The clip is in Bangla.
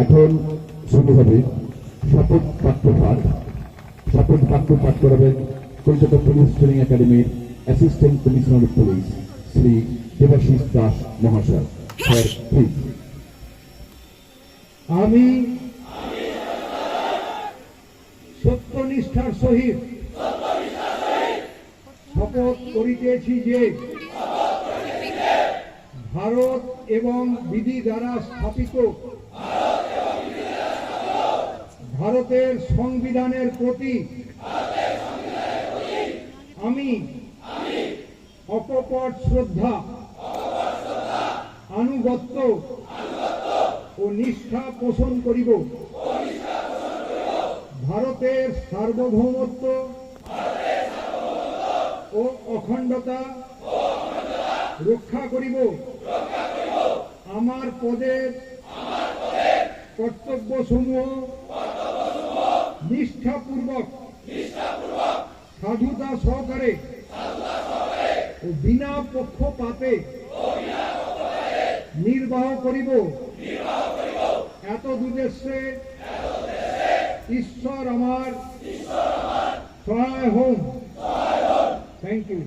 এখন শুরু হবে শপথ বাক্য পাঠ। শপথ বাক্য পাঠ করাবেন কলকাতা পুলিশ ট্রেনিং একাডেমির assistant commissioner of police Shri Debashis Das মহাশয়। Sir please. আমি সত্যনিষ্ঠার সহিত শপথ করিতেছি যে ভারত এবং বিধি দ্বারা স্থাপিত ভারতের সংবিধানের প্রতি আমি অকপট শ্রদ্ধা, আনুগত্য ও নিষ্ঠা পোষণ করিব। ভারতের সার্বভৌমত্ব ও অখণ্ডতা রক্ষা করিব। আমার পদের কর্তব্যসমূহ নিষ্ঠাপূর্বক, সাধুতা সহকারে ও বিনা পক্ষপাতে নির্বাহ করিব। এতদুদ্দেশ্যে ঈশ্বর আমার সহায় হোন। Thank you.